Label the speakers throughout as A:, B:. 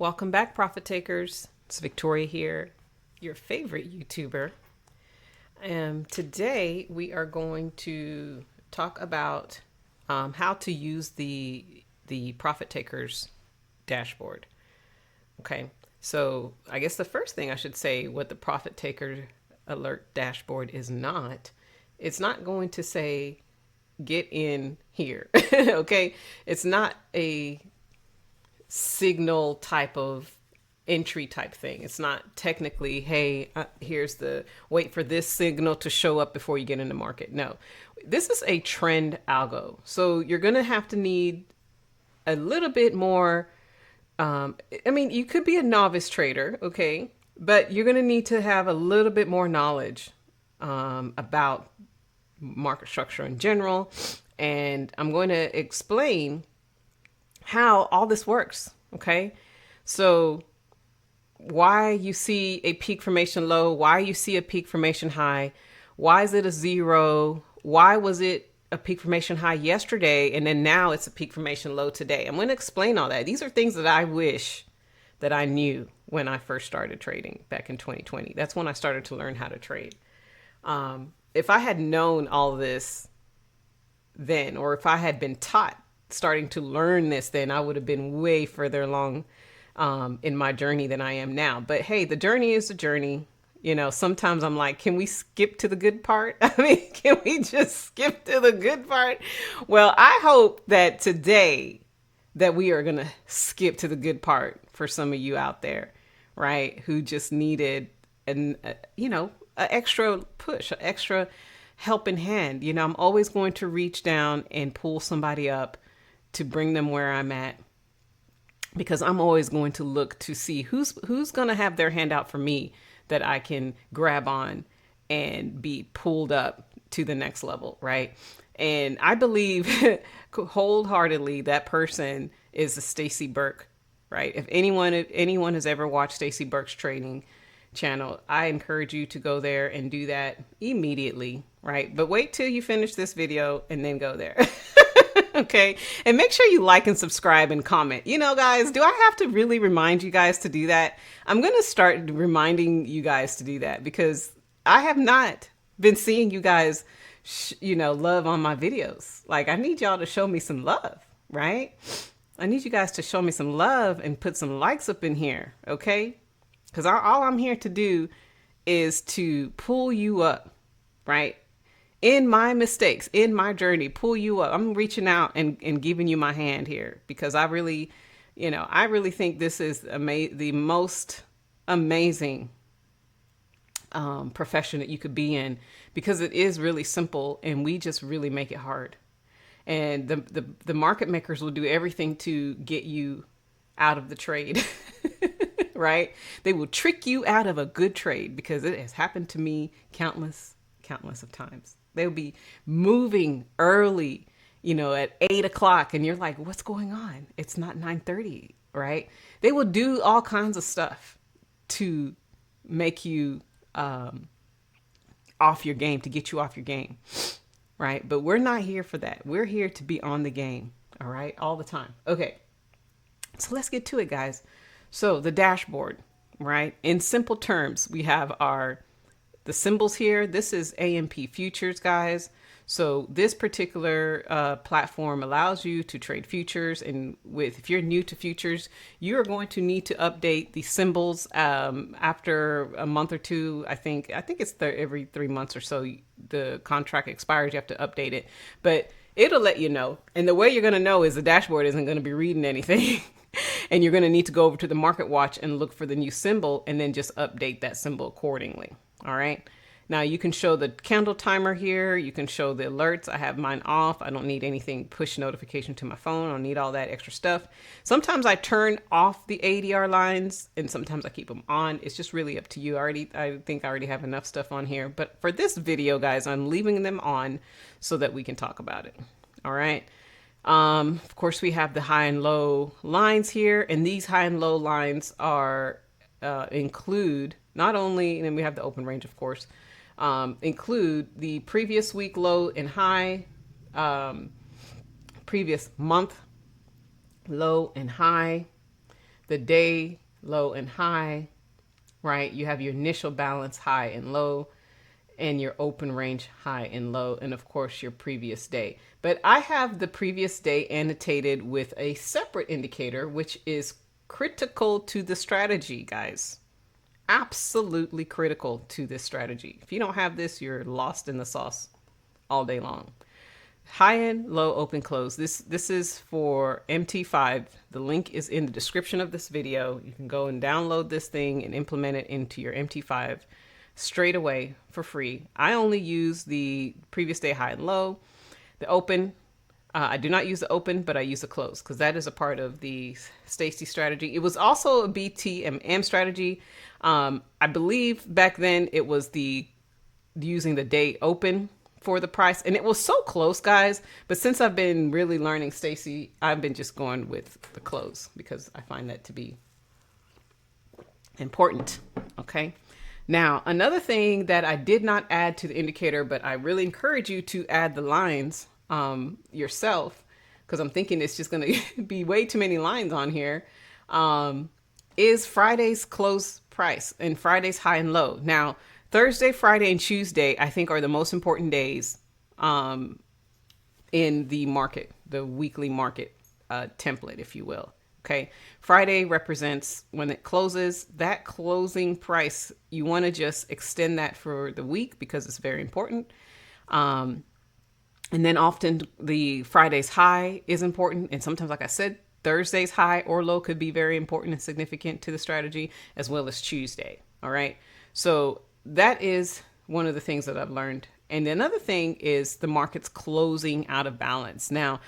A: Welcome back, Profit Takers. It's Victoria here, your favorite YouTuber. Today we are going to talk about how to use the Profit Takers dashboard. Okay, so I guess the first thing I should say what the Profit Taker Alert dashboard is not. It's not going to say get in here. Okay, it's not a signal type of entry type thing. It's not technically, hey, here's the wait for this signal to show up before you get in the market. No, this is a trend algo. So you're going to have to need a little bit more. You could be a novice trader, okay, but you're going to need to have a little bit more knowledge about market structure in general. And I'm going to explain how all this works. Okay. So why you see a peak formation low, why you see a peak formation high, why is it a zero? Why was it a peak formation high yesterday? And then now it's a peak formation low today. I'm going to explain all that. These are things that I wish that I knew when I first started trading back in 2020. That's when I started to learn how to trade. If I had known all this then, or if I had been taught starting to learn this, then I would have been way further along in my journey than I am now. But hey, the journey is the journey. You know, sometimes I'm like, can we skip to the good part? I mean, can we just skip to the good part? Well, I hope that today that we are going to skip to the good part for some of you out there, right? Who just needed an extra push, an extra helping hand. You know, I'm always going to reach down and pull somebody up to bring them where I'm at, because I'm always going to look to see who's going to have their hand out for me that I can grab on and be pulled up to the next level, right? And I believe wholeheartedly that person is Stacy Burke, right? If anyone has ever watched Stacy Burke's trading channel, I encourage you to go there and do that immediately, right? But wait till you finish this video and then go there. Okay. And make sure you like and subscribe and comment. You know, guys, do I have to really remind you guys to do that? I'm going to start reminding you guys to do that, because I have not been seeing you guys, love on my videos. Like, I need y'all to show me some love, right? I need you guys to show me some love and put some likes up in here. Okay. Because all I'm here to do is to pull you up, right? In my mistakes, in my journey, pull you up. I'm reaching out and giving you my hand here, because I really think this is the most amazing profession that you could be in, because it is really simple and we just really make it hard. And the market makers will do everything to get you out of the trade, right? They will trick you out of a good trade, because it has happened to me countless of times. They'll be moving early, at 8 o'clock, and you're like, what's going on? It's not 9:30, right? They will do all kinds of stuff to make you off your game, to get you off your game, right? But we're not here for that. We're here to be on the game, all right? All the time. Okay, so let's get to it, guys. So the dashboard, right? In simple terms, we have the symbols here. This is AMP futures, guys. So this particular platform allows you to trade futures. And if you're new to futures, you're going to need to update the symbols after a month or two. I think it's every 3 months or so the contract expires. You have to update it, but it'll let you know. And the way you're going to know is the dashboard isn't going to be reading anything. And you're going to need to go over to the market watch and look for the new symbol, and then just update that symbol accordingly. All right. Now you can show the candle timer here. You can show the alerts. I have mine off. I don't need anything push notification to my phone. I don't need all that extra stuff. Sometimes I turn off the ADR lines, and sometimes I keep them on. It's just really up to you. I think I already have enough stuff on here, but for this video, guys, I'm leaving them on so that we can talk about it. All right. Of course, we have the high and low lines here, and these high and low lines are include not only, and then we have the open range, of course, include the previous week low and high, previous month low and high, the day low and high, right? You have your initial balance high and low, and your open range high and low, and of course your previous day. But I have the previous day annotated with a separate indicator, which is critical to the strategy, guys. Absolutely critical to this strategy. If you don't have this, you're lost in the sauce all day long. High and low, open, close. This is for MT5. The link is in the description of this video. You can go and download this thing and implement it into your MT5 straight away for free. I only use the previous day high and low. The open, I do not use the open, but I use the close because that is a part of the Stacy strategy. It was also a BTMM strategy. I believe back then it was the using the day open for the price, and it was so close, guys. But since I've been really learning Stacy, I've been just going with the close because I find that to be important. Okay. Now, another thing that I did not add to the indicator, but I really encourage you to add the lines yourself, because I'm thinking it's just going to be way too many lines on here, is Friday's close price and Friday's high and low. Now, Thursday, Friday, and Tuesday, I think, are the most important days in the market, the weekly market template, if you will. Okay. Friday represents when it closes, that closing price. You want to just extend that for the week because it's very important. And then often the Friday's high is important. And sometimes, like I said, Thursday's high or low could be very important and significant to the strategy, as well as Tuesday. All right. So that is one of the things that I've learned. And another thing is the market's closing out of balance. Now,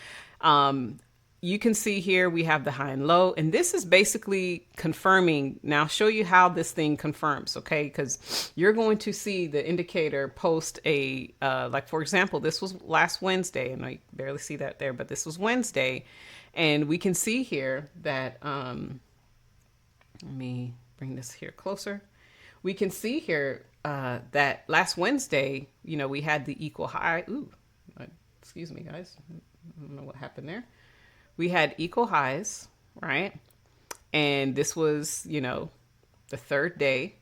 A: you can see here we have the high and low, and this is basically confirming. Now I'll show you how this thing confirms, okay? Because you're going to see the indicator post a, like for example, this was last Wednesday, and I barely see that there, but this was Wednesday. And we can see here that, let me bring this here closer. We can see here that last Wednesday, you know, we had the equal high. Ooh, excuse me, guys. I don't know what happened there. We had equal highs, right? And this was, you know, the third day.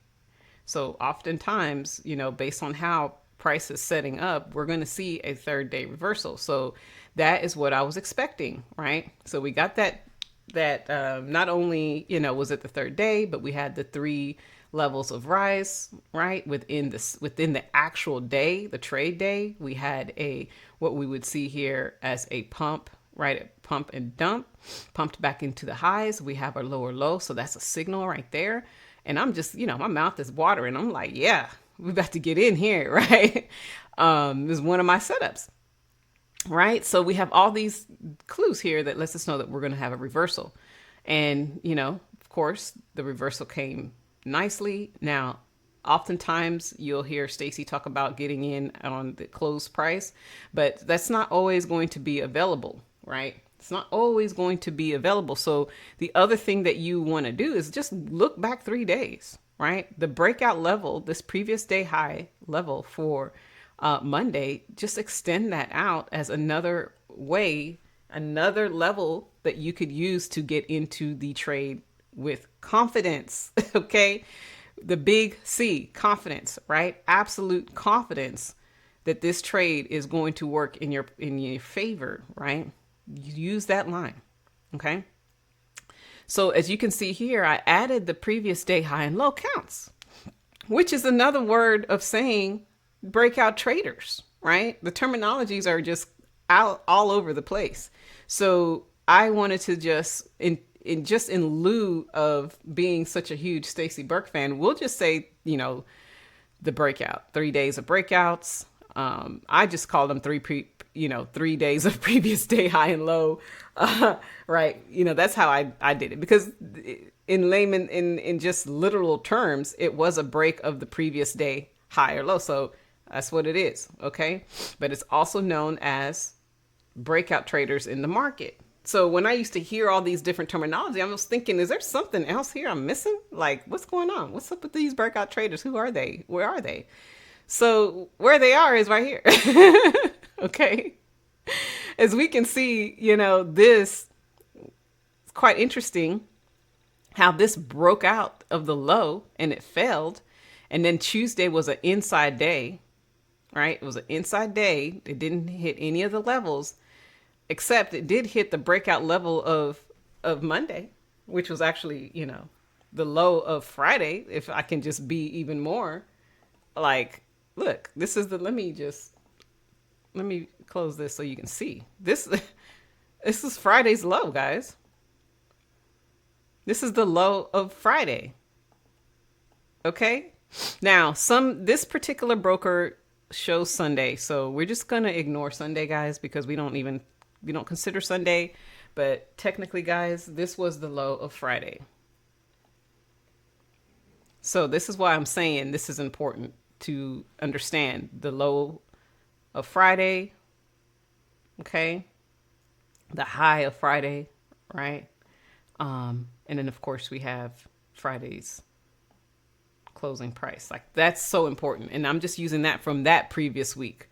A: So oftentimes, you know, based on how price is setting up, we're going to see a third day reversal. So that is what I was expecting, right? So we got that not only, you know, was it the third day, but we had the 3 levels of rise, right? Within the actual day, the trade day, we had what we would see here as a pump, right? A pump and dump, pumped back into the highs. We have our lower low. So that's a signal right there. And I'm just, you know, my mouth is watering. I'm like, yeah, we're about to get in here, right? This is one of my setups, right? So we have all these clues here that lets us know that we're going to have a reversal. And, you know, of course, the reversal came nicely. Now, oftentimes you'll hear Stacy talk about getting in on the close price, but that's not always going to be available, right? It's not always going to be available. So the other thing that you want to do is just look back 3 days, right? The breakout level, this previous day high level for Monday, just extend that out as another way, another level that you could use to get into the trade with confidence. Okay. The big C, confidence, right? Absolute confidence that this trade is going to work in your favor, right? You use that line. Okay. So as you can see here, I added the previous day high and low counts, which is another word of saying breakout traders, right? The terminologies are just out all over the place. So I wanted to just in lieu of being such a huge Stacy Burke fan, we'll just say, you know, the breakout, 3 days of breakouts. I just call them 3 days of previous day high and low. Right. You know, that's how I did it, because in layman, in just literal terms, it was a break of the previous day high or low. So that's what it is. Okay. But it's also known as breakout traders in the market. So when I used to hear all these different terminology, I was thinking, is there something else here I'm missing? Like, what's going on? What's up with these breakout traders? Who are they? Where are they? So where they are is right here. Okay. As we can see, you know, this is quite interesting how this broke out of the low and it failed. And then Tuesday was an inside day, right? It was an inside day. It didn't hit any of the levels, except it did hit the breakout level of Monday, which was actually, the low of Friday. If I can just be even more like, look, this is the, let me close this so you can see this. This is Friday's low, guys. This is the low of Friday. Okay. Now, this particular broker shows Sunday, so we're just gonna ignore Sunday, guys, because we don't consider Sunday. But technically, guys, this was the low of Friday. So this is why I'm saying this is important to understand the low of Friday. Okay. The high of Friday, right? And then of course we have Friday's closing price. Like, that's so important. And I'm just using that from that previous week.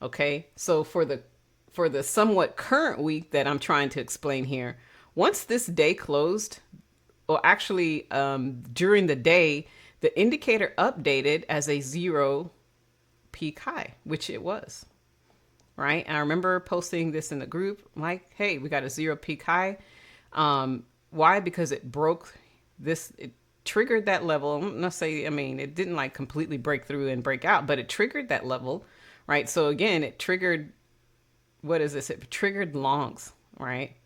A: Okay. So for the somewhat current week that I'm trying to explain here, once this day closed, or actually during the day, the indicator updated as a 0 peak high, which it was. Right. And I remember posting this in the group, like, hey, we got a 0 peak high. Why? Because it broke this, it triggered that level. I'm not saying, it didn't like completely break through and break out, but it triggered that level. Right. So again, it triggered, what is this? It triggered longs, right?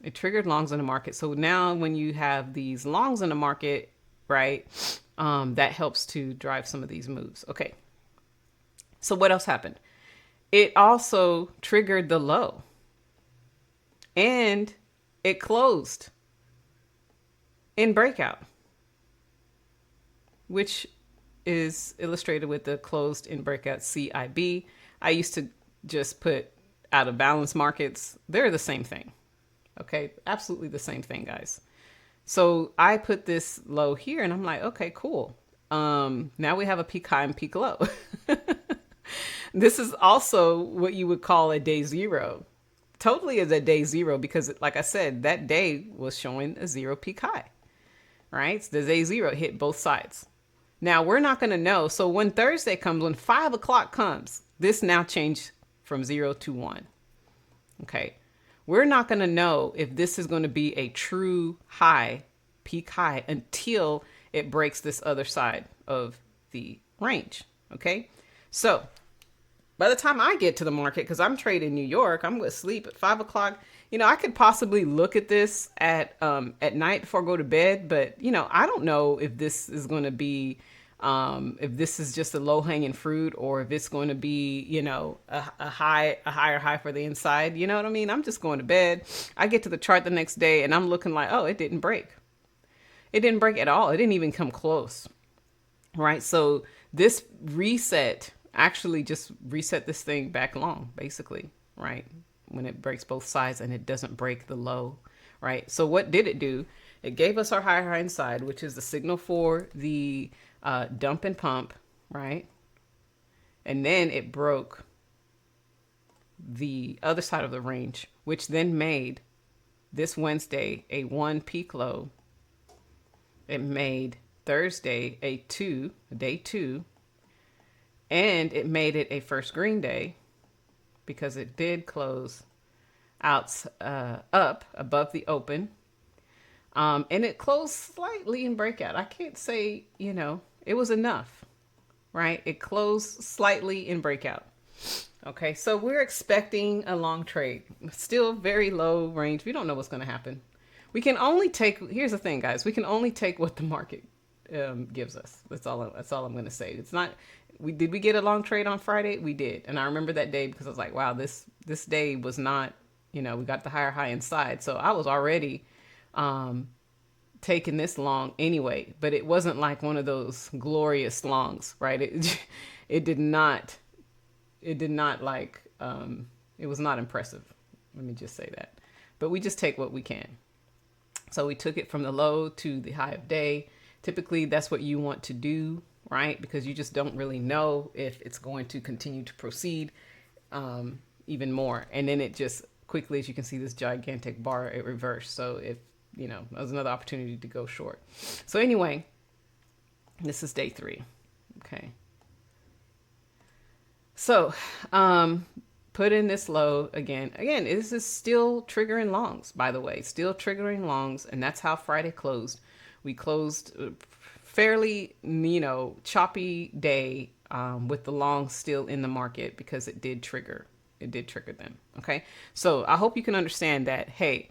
A: It triggered longs in the market. So now when you have these longs in the market, right, that helps to drive some of these moves. Okay. So what else happened? It also triggered the low, and it closed in breakout, which is illustrated with the closed in breakout CIB. I used to just put out of balance markets. They're the same thing. Okay. Absolutely the same thing, guys. So I put this low here and I'm like, okay, cool. Now we have a peak high and peak low. This is also what you would call a day 0. Totally is a day 0 because, like I said, that day was showing a 0 peak high, right? So the day 0 hit both sides. Now we're not going to know. So when Thursday comes, when 5 o'clock comes, this now changed from 0 to 1. Okay. We're not going to know if this is going to be a true high, peak high, until it breaks this other side of the range. Okay. So by the time I get to the market, because I'm trading New York, I'm going to sleep at 5 o'clock. I could possibly look at this at night before I go to bed, but I don't know if this is going to be, if this is just a low hanging fruit, or if it's going to be, a higher high for the inside. You know what I mean? I'm just going to bed. I get to the chart the next day and I'm looking like, oh, it didn't break. It didn't break at all. It didn't even come close. Right. So this reset actually just reset this thing back long, basically, right? When it breaks both sides and it doesn't break the low, right? So what did it do? It gave us our higher high inside, which is the signal for the dump and pump, right? And then it broke the other side of the range, which then made this Wednesday a 1 peak low. It made Thursday a day 2. And it made it a first green day because it did close out up above the open. And it closed slightly in breakout. I can't say, it was enough, right? It closed slightly in breakout. Okay, so we're expecting a long trade. Still very low range. We don't know what's going to happen. We can only take, here's the thing, guys. We can only take what the market gives us. That's all I'm going to say. It's not, did we get a long trade on Friday? We did. And I remember that day because I was like, wow, this day was not, we got the higher high inside. So I was already taking this long anyway, but it wasn't like one of those glorious longs, right? It did not like, it was not impressive. Let me just say that. But we just take what we can. So we took it from the low to the high of day. Typically, that's what you want to do, right? Because you just don't really know if it's going to continue to proceed even more. And then it just quickly, as you can see, this gigantic bar, it reversed. So if that was another opportunity to go short. So anyway, this is day 3. Okay. So, put in this low again. Again, this is still triggering longs, by the way, still triggering longs. And that's how Friday closed. We closed fairly, choppy day with the longs still in the market because it did trigger them. Okay. So I hope you can understand that, hey,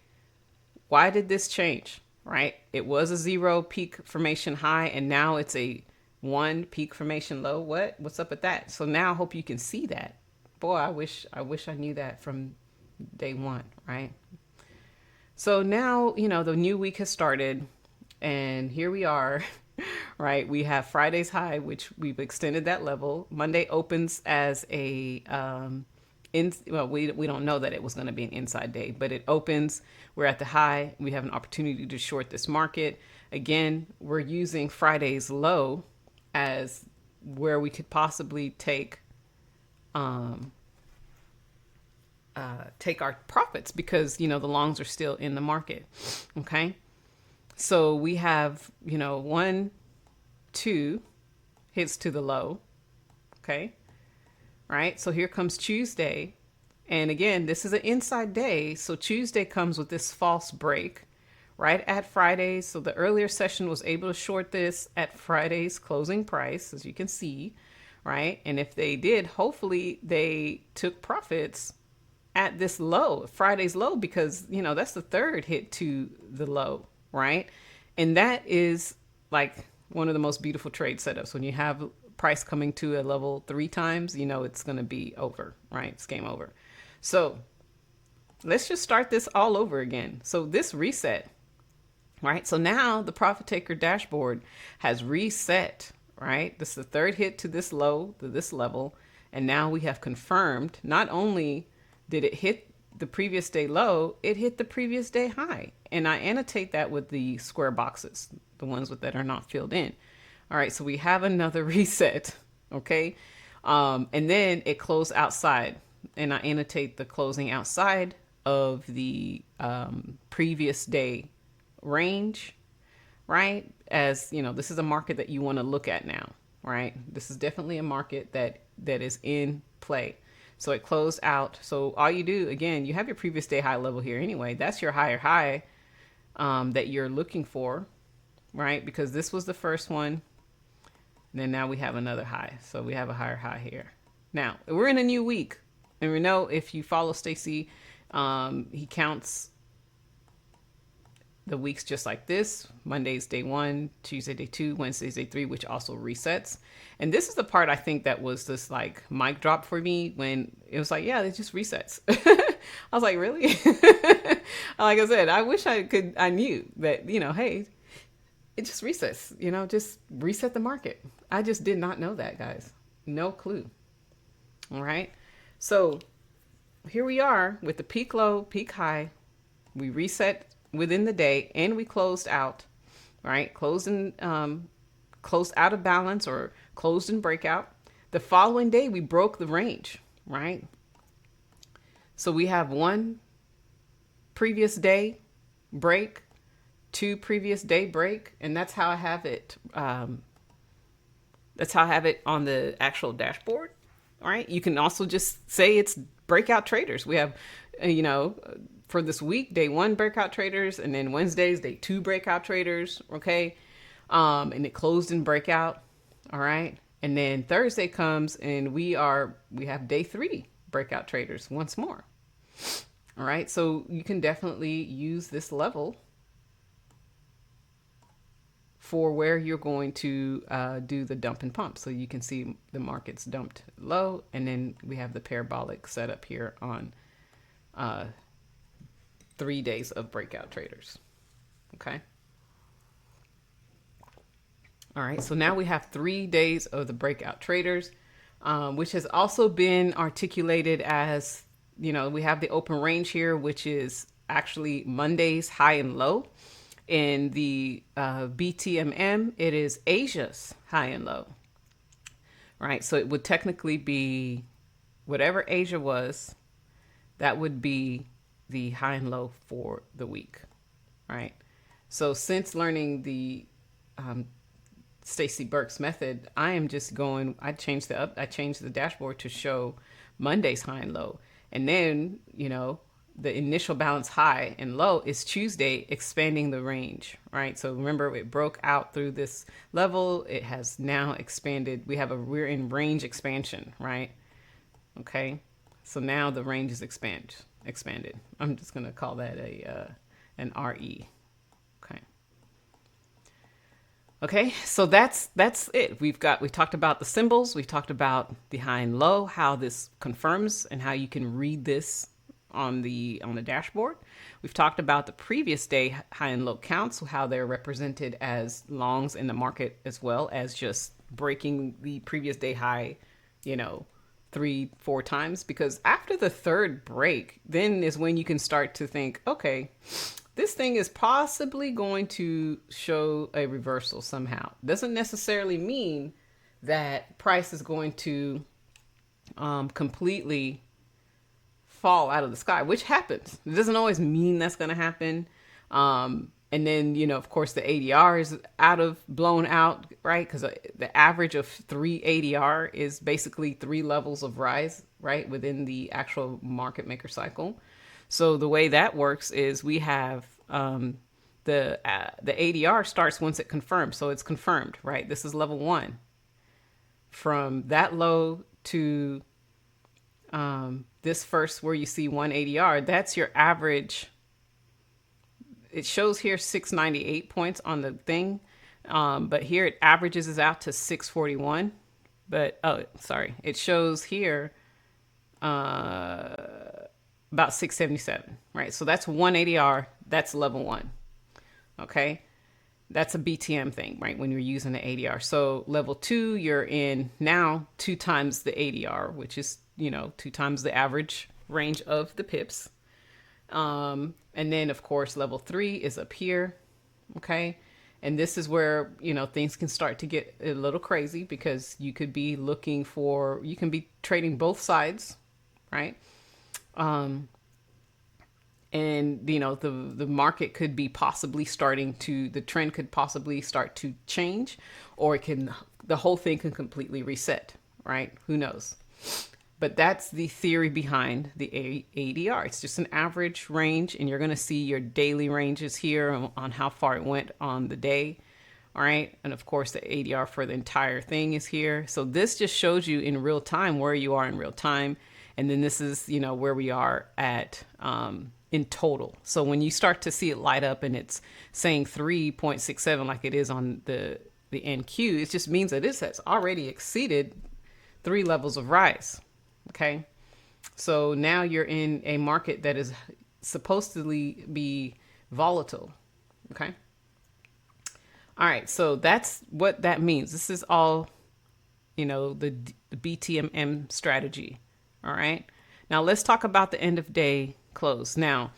A: why did this change, right? It was a 0 peak formation high and now it's a 1 peak formation low. What's up with that? So now I hope you can see that. Boy, I wish I knew that from day 1, right? So now, the new week has started and here we are, right? We have Friday's high, which we've extended that level. Monday opens as a, we don't know that it was going to be an inside day, but it opens. We're at the high. We have an opportunity to short this market. Again, we're using Friday's low as where we could possibly take our profits because, the longs are still in the market. Okay. So we have, 1, 2 hits to the low. Okay. Right. So here comes Tuesday. And again, this is an inside day. So Tuesday comes with this false break right at Friday. So the earlier session was able to short this at Friday's closing price, as you can see, right? And if they did, hopefully they took profits at this low, Friday's low, because, that's the third hit to the low, right? And that is like one of the most beautiful trade setups. When you have price coming to a level 3 times, it's going to be over, right? It's game over. So let's just start this all over again. So this reset, right? So now the profit taker dashboard has reset, right? This is the third hit to this low, to this level. And now we have confirmed not only did it hit the previous day low, it hit the previous day high. And I annotate that with the square boxes, the ones that are not filled in. All right, so we have another reset, okay? And then it closed outside. And I annotate the closing outside of the previous day range, right? As this is a market that you want to look at now, right? This is definitely a market that is in play. So it closed out. So all you do, again, you have your previous day high level here anyway. That's your higher high that you're looking for, right? Because this was the first one. And then now we have another high. So we have a higher high here. Now, we're in a new week. And we know if you follow Stacy, he counts the weeks just like this. Monday's day 1, Tuesday day 2, Wednesday's day 3, which also resets. And this is the part I think that was this like mic drop for me when it was like, yeah, it just resets. I was like, really? Like I said, I wish I knew that, hey, it just resets, just reset the market. I just did not know that, guys. No clue. All right. So here we are with the peak low, peak high. We reset within the day and we closed out, right? Closed out of balance or closed in breakout. The following day, we broke the range, right? So we have 1 previous day break, 2 previous day break, and that's how I have it. That's how I have it on the actual dashboard. All right. You can also just say it's breakout traders. We have, for this week, day 1 breakout traders, and then Wednesdays, day 2 breakout traders. Okay. And it closed in breakout. All right. And then Thursday comes and we have day 3 breakout traders once more. All right. So you can definitely use this level for where you're going to do the dump and pump. So you can see the market's dumped low, and then we have the parabolic setup here on 3 days of breakout traders. Okay. All right. So now we have 3 days of the breakout traders, which has also been articulated as, we have the open range here, which is actually Monday's high and low. In the BTMM, it is Asia's high and low, right? So it would technically be whatever Asia was, that would be the high and low for the week, right? So since learning the Stacy Burke's method, I am just going. I changed the dashboard to show Monday's high and low, and then the initial balance high and low is Tuesday, expanding the range, right? So remember, it broke out through this level. It has now expanded. We're in range expansion, right? Okay, so now the range is expanded. I'm just gonna call that an RE. Okay. Okay, so that's it. We talked about the symbols. We talked about the high and low, how this confirms, and how you can read this on the dashboard. We've talked about the previous day high and low counts, how they're represented as longs in the market, as well as just breaking the previous day high, 3-4 times. Because after the third break, then is when you can start to think, okay, this thing is possibly going to show a reversal somehow. Doesn't necessarily mean that price is going to completely fall out of the sky, which happens. It doesn't always mean that's going to happen. And then, of course, the ADR is blown out, right? Because the average of 3 ADR is basically 3 levels of rise, right, within the actual market maker cycle. So the way that works is we have the ADR starts once it confirms. So it's confirmed, right? This is level 1. From that low to this first where you see 1 ADR, that's your average. It shows here 698 points on the thing, but here it averages is out to 641. But it shows here about 677, right? So that's 1 ADR. That's level 1. Okay, that's a BTM thing, right? When you're using the ADR. So level 2, you're in now 2 times the ADR, which is 2 times the average range of the pips. And then of course level 3 is up here. Okay, and this is where things can start to get a little crazy, because you can be trading both sides, right? And the market could be possibly the trend could possibly start to change, or the whole thing can completely reset, right? Who knows? But that's the theory behind the ADR. It's just an average range, and you're going to see your daily ranges here on how far it went on the day. All right. And of course, the ADR for the entire thing is here. So this just shows you in real time where you are in real time. And then this is, where we are at in total. So when you start to see it light up and it's saying 3.67 like it is on the NQ, it just means that this has already exceeded 3 levels of rise. Okay, so now you're in a market that is supposed to be volatile. Okay. All right, so that's what that means. This is all, the BTMM strategy. All right. Now let's talk about the end of day close. Now,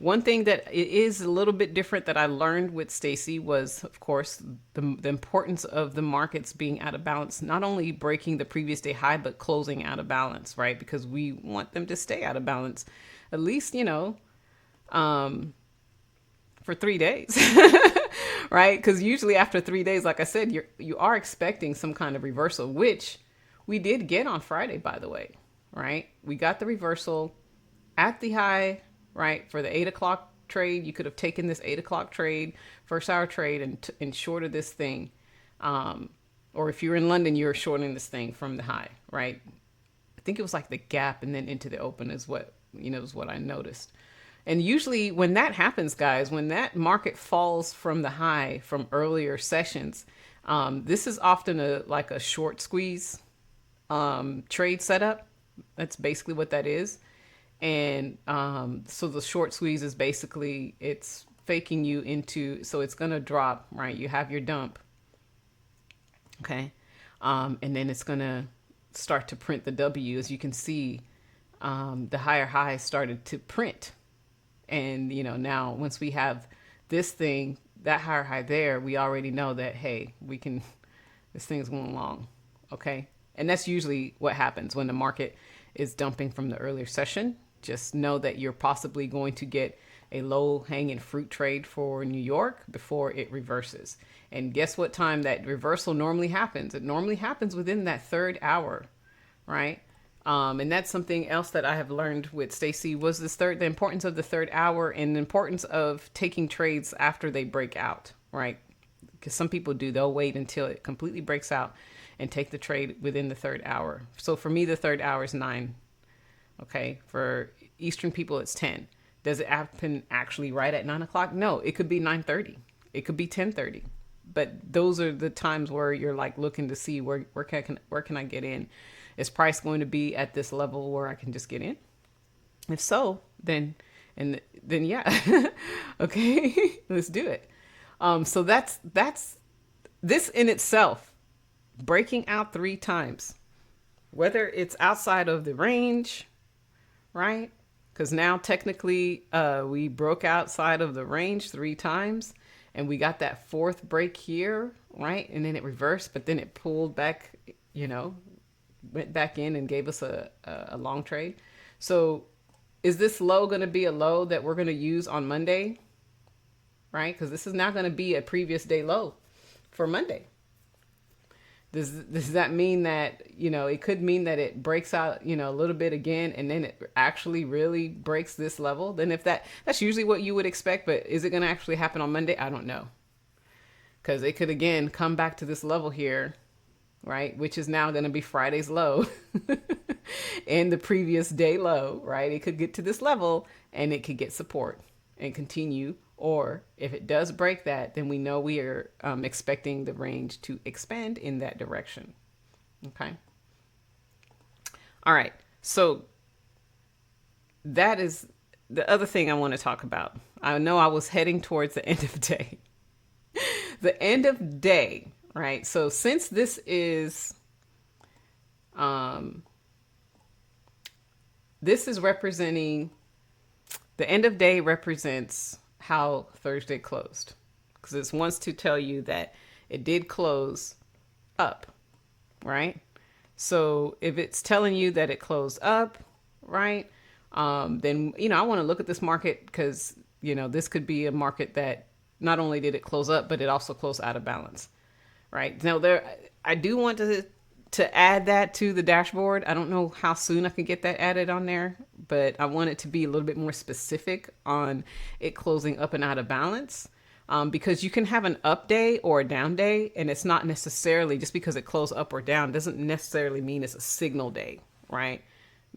A: one thing that is a little bit different that I learned with Stacy was, of course, the importance of the markets being out of balance, not only breaking the previous day high, but closing out of balance, right? Because we want them to stay out of balance, at least, for 3 days, right? Because usually after 3 days, like I said, you are expecting some kind of reversal, which we did get on Friday, by the way, right? We got the reversal at the high. Right, for the 8 o'clock trade, you could have taken this 8 o'clock trade, first hour trade, and shorted this thing. Or if you're in London, you're shorting this thing from the high, right? I think it was like the gap and then into the open is what I noticed. And usually when that happens, guys, when that market falls from the high from earlier sessions, this is often a short squeeze trade setup. That's basically what that is. And so the short squeeze is basically, it's faking you into, so it's going to drop, right? You have your dump. Okay. And then it's going to start to print the W. As you can see, the higher highs started to print. And, now once we have this thing, that higher high there, we already know that, hey, this thing's going long. Okay. And that's usually what happens when the market is dumping from the earlier session. Just know that you're possibly going to get a low hanging fruit trade for New York before it reverses. And guess what time that reversal normally happens? It normally happens within that third hour, right? And that's something else that I have learned with Stacy was the importance of the third hour and the importance of taking trades after they break out, right? Because some people do, they'll wait until it completely breaks out and take the trade within the third hour. So for me, the third hour is 9. Okay. For Eastern people, it's 10. Does it happen actually right at 9 o'clock? No, it could be 9:30. It could be 10:30. But those are the times where you're like looking to see where can I get in? Is price going to be at this level where I can just get in? If so, then yeah, okay, let's do it. So that's this in itself, breaking out 3 times, whether it's outside of the range, right? Because now technically we broke outside of the range 3 times and we got that 4th break here, right? And then it reversed, but then it pulled back, went back in and gave us a long trade. So is this low going to be a low that we're going to use on Monday, right? Because this is now going to be a previous day low for Monday. Does that mean that, it could mean that it breaks out, a little bit again, and then it actually really breaks this level? Then if that's usually what you would expect, but is it going to actually happen on Monday? I don't know. Because it could, again, come back to this level here, right? Which is now going to be Friday's low and the previous day low, right? It could get to this level and it could get support and continue. Or if it does break that, then we know we are expecting the range to expand in that direction. Okay. All right. So that is the other thing I want to talk about. I know I was heading towards the end of day. The end of day, right? So since this is representing, the end of day represents how Thursday closed, because it wants to tell you that it did close up, right? So if it's telling you that it closed up, right, then, I want to look at this market because, this could be a market that not only did it close up, but it also closed out of balance, right? Now I do want to add that to the dashboard. I don't know how soon I can get that added on there, but I want it to be a little bit more specific on it closing up and out of balance. Because you can have an up day or a down day, and it's not necessarily just because it closed up or down doesn't necessarily mean it's a signal day, right?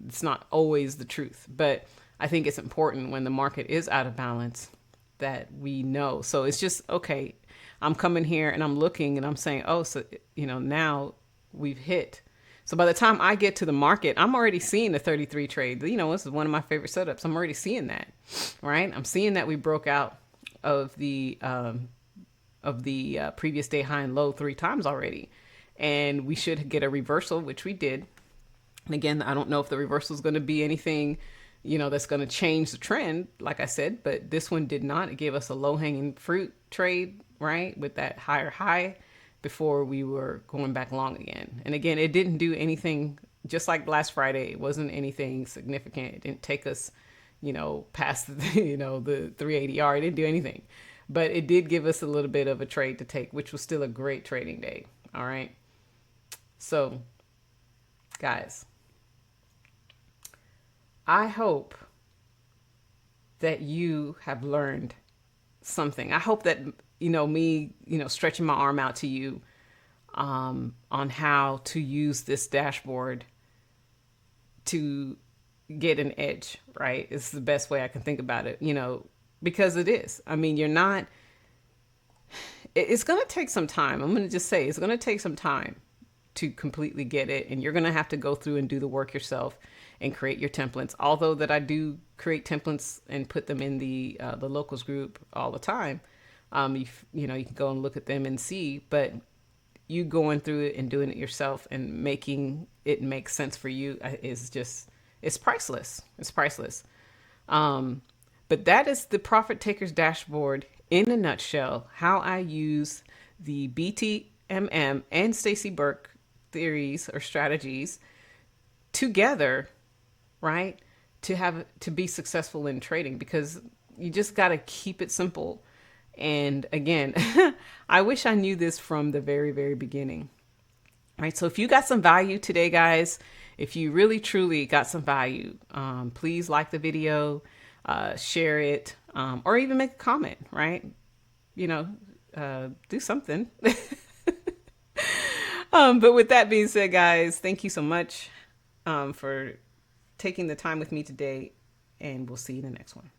A: It's not always the truth, but I think it's important when the market is out of balance that we know. So it's just, okay, I'm coming here and I'm looking and I'm saying, oh, so, now we've hit. So by the time I get to the market, I'm already seeing the 33 trade. This is one of my favorite setups. I'm already seeing that, right? I'm seeing that we broke out of the previous day high and low 3 times already, and we should get a reversal, which we did. And again, I don't know if the reversal is going to be anything, that's going to change the trend, like I said, but this one did not. It gave us a low hanging fruit trade, right, with that higher high before we were going back long again. And again, it didn't do anything, just like last Friday. It wasn't anything significant. It didn't take us, past the 380R. It didn't do anything, but it did give us a little bit of a trade to take, which was still a great trading day. All right. So guys, I hope that you have learned something. I hope that, me, stretching my arm out to you on how to use this dashboard to get an edge, right? It's the best way I can think about it, because it is. I mean, it's going to take some time. I'm going to just say it's going to take some time to completely get it. And you're going to have to go through and do the work yourself and create your templates. Although that I do create templates and put them in the locals group all the time. You can go and look at them and see, but you going through it and doing it yourself and making it make sense for you is just, it's priceless. It's priceless. But that is the Profit Takers Dashboard in a nutshell, how I use the BTMM and Stacy Burke theories or strategies together, right, to be successful in trading, because you just got to keep it simple. And again, I wish I knew this from the very, very beginning. All right. So if you got some value today, guys, if you really truly got some value, please like the video, share it, or even make a comment, right? You know, do something. But with that being said, guys, thank you so much for taking the time with me today, and we'll see you in the next one.